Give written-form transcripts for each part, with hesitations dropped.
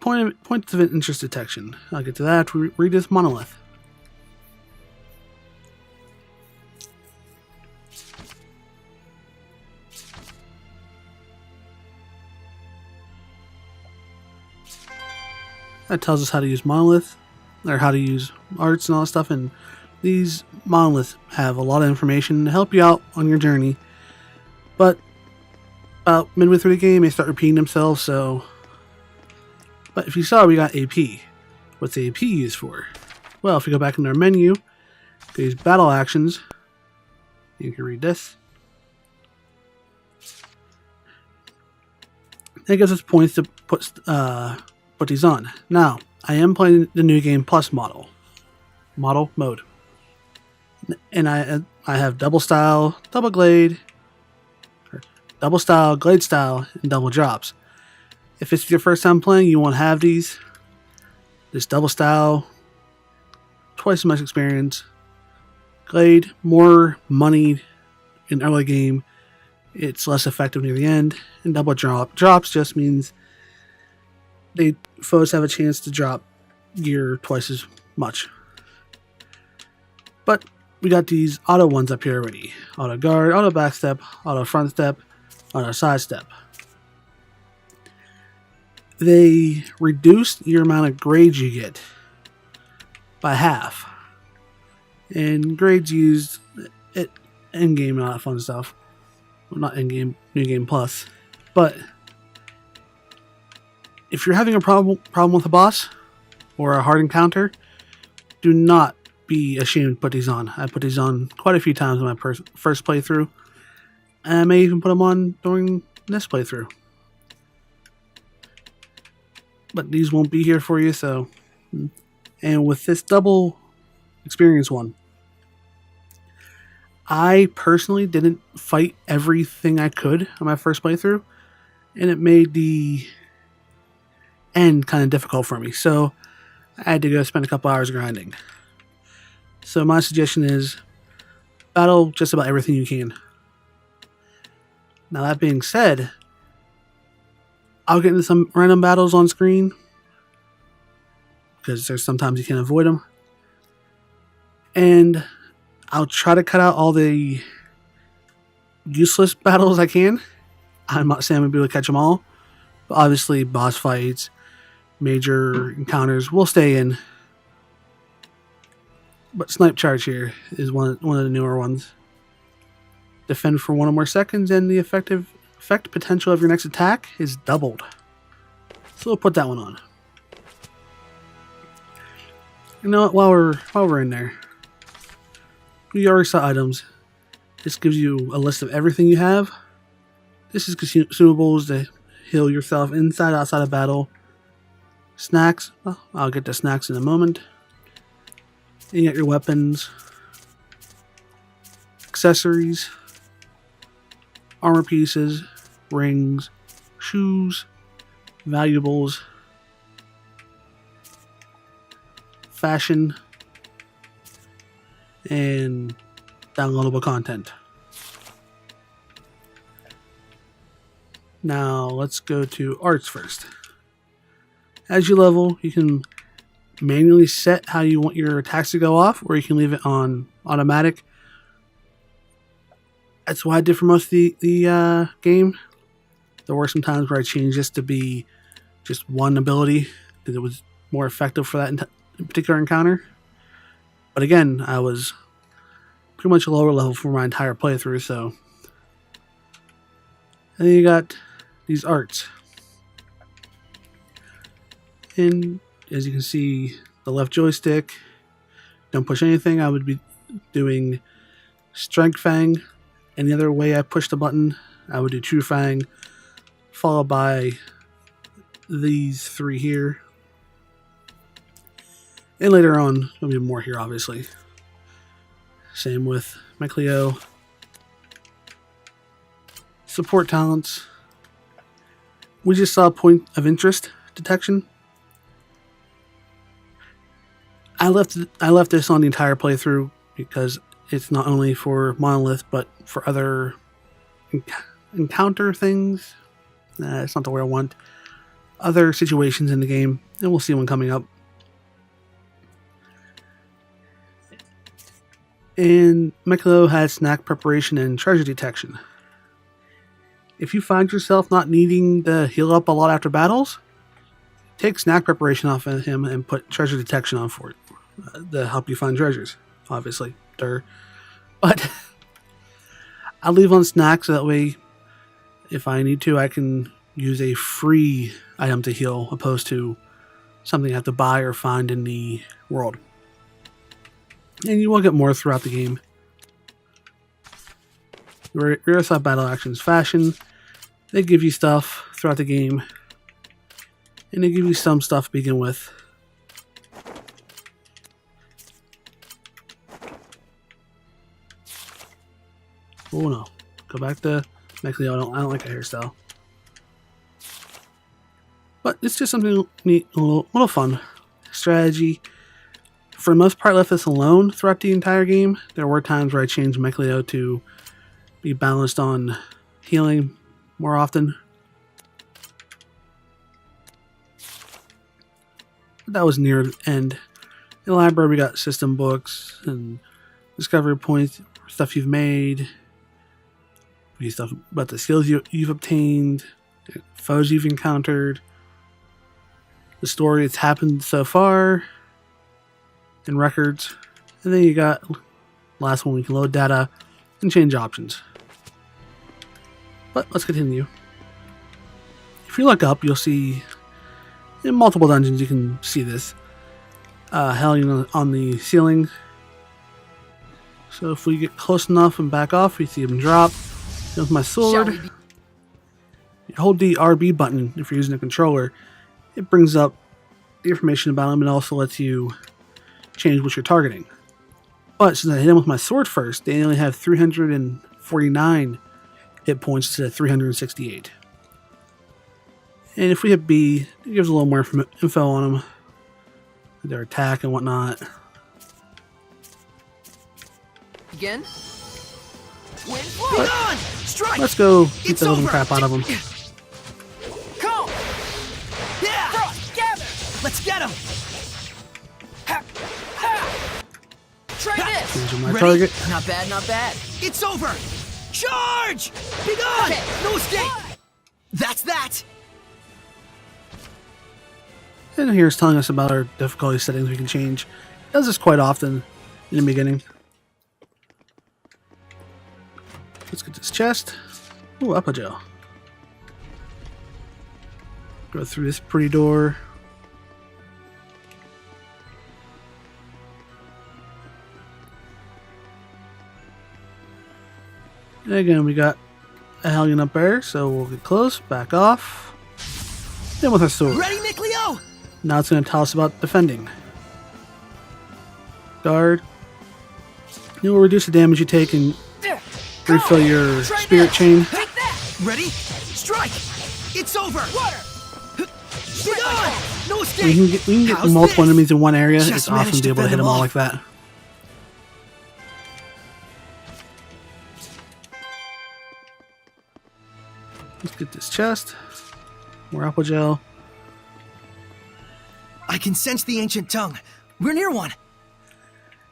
points of interest detection. I'll get to that after we read this monolith. That tells us how to use monolith, or how to use arts and all that stuff, and these monoliths have a lot of information to help you out on your journey. But about midway through the game, they start repeating themselves, so... But if you saw, we got AP. What's AP used for? Well, if we go back into our menu, these battle actions, you can read this. It gives us points to put these on. Now, I am playing the New Game Plus model mode. And I have double style, double glade, double style, glade style, and double drops. If it's your first time playing, you won't have these. This double style, twice as much experience. Glade, more money in early game. It's less effective near the end. And double drops just means foes have a chance to drop gear twice as much. But we got these auto ones up here already. Auto guard, auto back step, auto front step, auto side step. They reduce your amount of grades you get by half. And grades used at in-game and all that fun stuff. Well, not in-game, New Game Plus. But if you're having a problem with a boss or a hard encounter, do not be ashamed to put these on. I put these on quite a few times in my first playthrough. And I may even put them on during this playthrough. But these won't be here for you, so... And with this double experience one, I personally didn't fight everything I could on my first playthrough, and it made the end kind of difficult for me, so I had to go spend a couple hours grinding. So my suggestion is battle just about everything you can. Now that being said, I'll get into some random battles on screen because there's sometimes you can't avoid them, and I'll try to cut out all the useless battles I can. I'm not saying I'm going to be able to catch them all, but obviously boss fights, major encounters will stay in. But Snipe Charge here is one of the newer ones. Defend for 1 or more seconds, and the effect potential of your next attack is doubled. So we'll put that one on. You know what, while we're in there, we already saw items. This gives you a list of everything you have. This is consumables to heal yourself inside, outside of battle. Snacks, well, I'll get to snacks in a moment. And you got your weapons, accessories, armor pieces, rings, shoes, valuables, fashion, and downloadable content. Now let's go to arts first. As you level, you can manually set how you want your attacks to go off, or you can leave it on automatic. That's what I did for most of the game. There were some times where I changed this to be just one ability because it was more effective for that particular encounter. But again, I was pretty much a lower level for my entire playthrough, so... And then you got these arts. And as you can see, the left joystick, don't push anything. I would be doing Strength Fang. Any other way I push the button, I would do True Fang, followed by these 3 here. And later on, there'll be more here, obviously. Same with my Cleo. Support talents. We just saw point of interest detection. I left this on the entire playthrough because it's not only for Monolith, but for other encounter things. It's not the way I want. other situations in the game, and we'll see one coming up. And Mechalo has snack preparation and treasure detection. If you find yourself not needing to heal up a lot after battles, take snack preparation off of him and put treasure detection on for it to help you find treasures, obviously. But I'll leave on snack so that way if I need to, I can use a free item to heal opposed to something I have to buy or find in the world. And you will get more throughout the game. Rare side battle actions fashion. They give you stuff throughout the game. And they give you some stuff to begin with. Oh no. Go back to Mechalo. I don't like a hairstyle. But it's just something neat, a little fun. Strategy. For the most part, I left this alone throughout the entire game. There were times where I changed Mechalo to be balanced on healing more often. But that was near the end. In the library, we got system books and discovery points, stuff you've made, stuff about the skills you've obtained, foes you've encountered, the story that's happened so far, and records. And then you got last one, we can load data and change options. But let's continue. If you look up, you'll see in multiple dungeons you can see this hanging on the ceiling. So if we get close enough and back off, we see him drop. With my sword, you hold the RB button if you're using a controller. It brings up the information about him and also lets you change what you're targeting. But since I hit him with my sword first, they only have 349 hit points to 368. And if we hit B, it gives a little more info on them, their attack and whatnot. Again? But let's go beat the living crap out of him. Come! Yeah! Frost, gather! Let's get him! Ha! Ha! Try this! Changing my target. Not bad, not bad. It's over! Charge! Be gone! Okay. No escape! That's that! And here's telling us about our difficulty settings we can change. It does this quite often in the beginning. Let's get this chest. Ooh, upper gel. Go through this pretty door. And again, we got a hellion up there, so we'll get close, back off. Then with our sword. Ready, Mechalo? Now it's going to tell us about defending. Guard. It will reduce the damage you take and refill your spirit chain. Ready? Strike! It's over! Water! Be gone! No escape! We can get How's multiple this? enemies in one area. Just It's awesome managed to be able to fend hit them all off. like that. Let's get this chest. More apple gel. I can sense the ancient tongue. We're near one.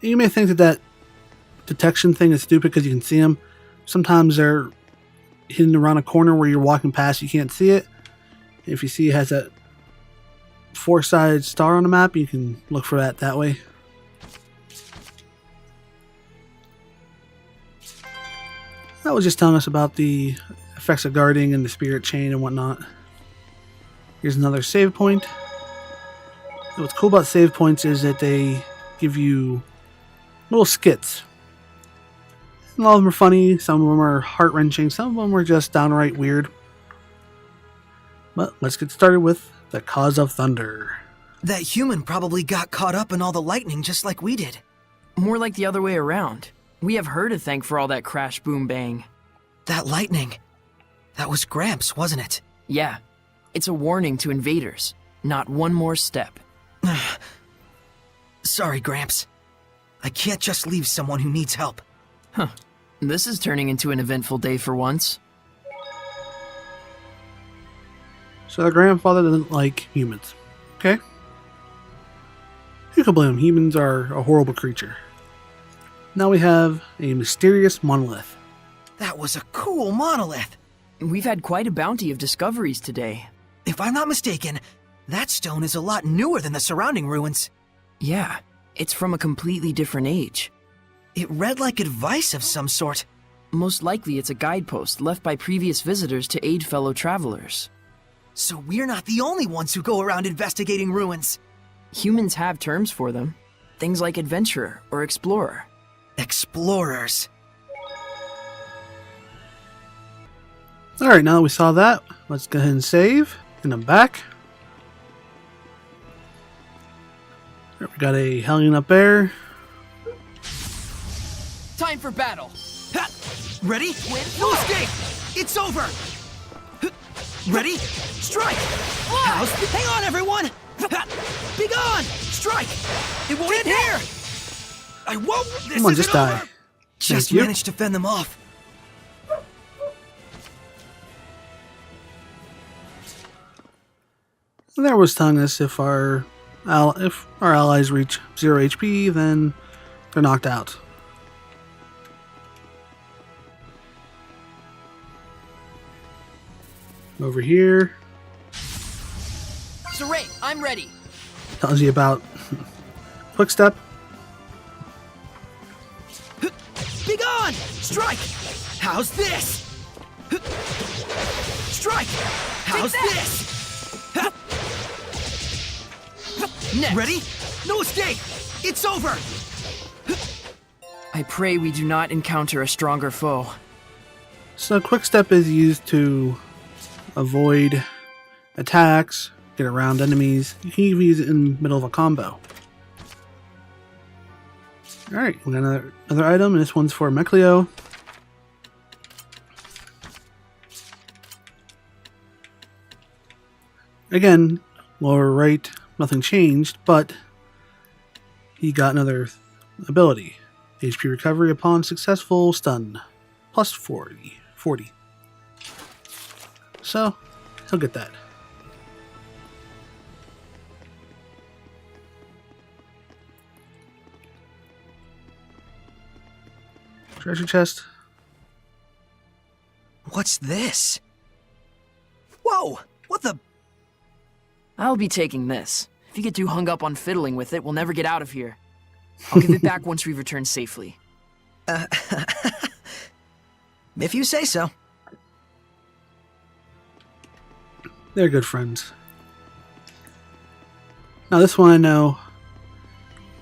You may think that detection thing is stupid because you can see them. Sometimes they're hidden around a corner where you're walking past, you can't see it. If you see it has that four-sided star on the map, you can look for that way. That was just telling us about the effects of guarding and the spirit chain and whatnot. Here's another save point. And what's cool about save points is that they give you little skits. And a lot of them are funny, some of them are heart-wrenching, some of them are just downright weird. But let's get started with the cause of thunder. That human probably got caught up in all the lightning just like we did. More like the other way around. We have her to thank for all that crash, boom, bang. That lightning. That was Gramps, wasn't it? Yeah, it's a warning to invaders. Not one more step. Sorry, Gramps. I can't just leave someone who needs help. Huh. This is turning into an eventful day for once. So their grandfather doesn't like humans. Okay? Who can blame him? Humans are a horrible creature. Now we have a mysterious monolith. That was a cool monolith. We've had quite a bounty of discoveries today. If I'm not mistaken, that stone is a lot newer than the surrounding ruins. Yeah, it's from a completely different age. It read like advice of some sort. Most likely it's a guidepost left by previous visitors to aid fellow travelers. So we're not the only ones who go around investigating ruins. Humans have terms for them. Things like adventurer or explorer. Explorers. Alright, now that we saw that, let's go ahead and save. And I'm back. There, we got a hellion up there. Time for battle! Ha! Ready? No escape! It's over! Ready? Strike! House! Hang on, everyone! Be gone! Strike! It won't end here! I won't! This Come on, isn't just die. over! Just you. managed to fend them off. There was telling us if our allies reach 0 HP, then they're knocked out. Over here, Saray, I'm ready! tells you about quick step. Be gone! Strike! How's this? Strike! How's this? Next. Ready? No escape! It's over! I pray we do not encounter a stronger foe. So quick step is used to avoid attacks, get around enemies. You can even use it in the middle of a combo. Alright, we got another item, and this one's for Mechlio. Again, lower right, nothing changed, but he got another ability. HP recovery upon successful stun. Plus 40. So, he'll get that. Treasure chest. What's this? Whoa! What the? I'll be taking this. If you get too hung up on fiddling with it, we'll never get out of here. I'll give it back once we return safely. If you say so. They're good friends. Now this one I know,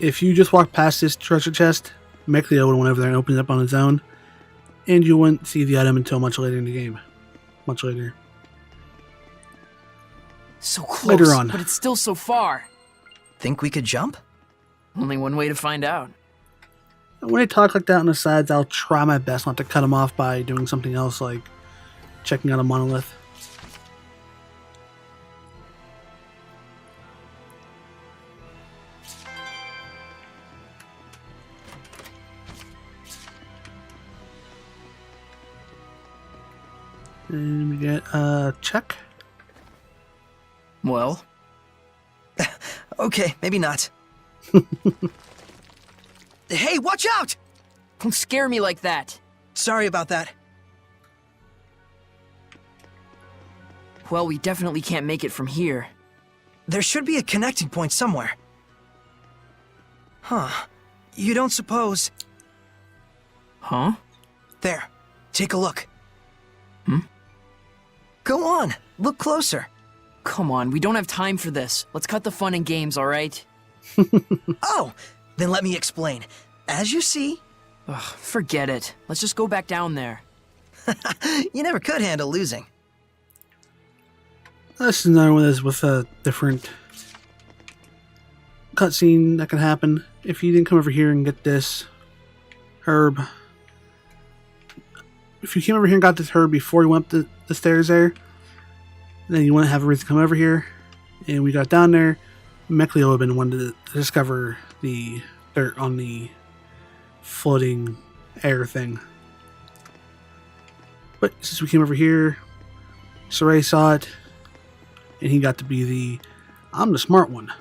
if you just walk past this treasure chest, Mechlio would went over there and opened it up on his own, and you wouldn't see the item until much later in the game. Much later. So close, Later on. but it's still so far. Think we could jump? Only one way to find out. When they talk like that on the sides, I'll try my best not to cut them off by doing something else like checking out a monolith. And we get a check. Well, Okay, maybe not. Hey, watch out! don't scare me like that. Sorry about that. Well, we definitely can't make it from here. There should be a connecting point somewhere. Huh. You don't suppose... Huh? There. Take a look. Go on. Look closer. Come on, we don't have time for this. Let's cut the fun and games, alright? Oh, then let me explain. As you see, Ugh, forget it. Let's just go back down there. you never could handle losing. This is another one that's with a different cutscene that can happen. If you didn't come over here and get this herb, if you came over here and got this herb before you went up the stairs there, then you wouldn't have a reason to come over here. And we got down there, Mechlio would have been the one to discover the dirt on the floating air thing. But since we came over here, Saray saw it, and he got to be I'm the smart one.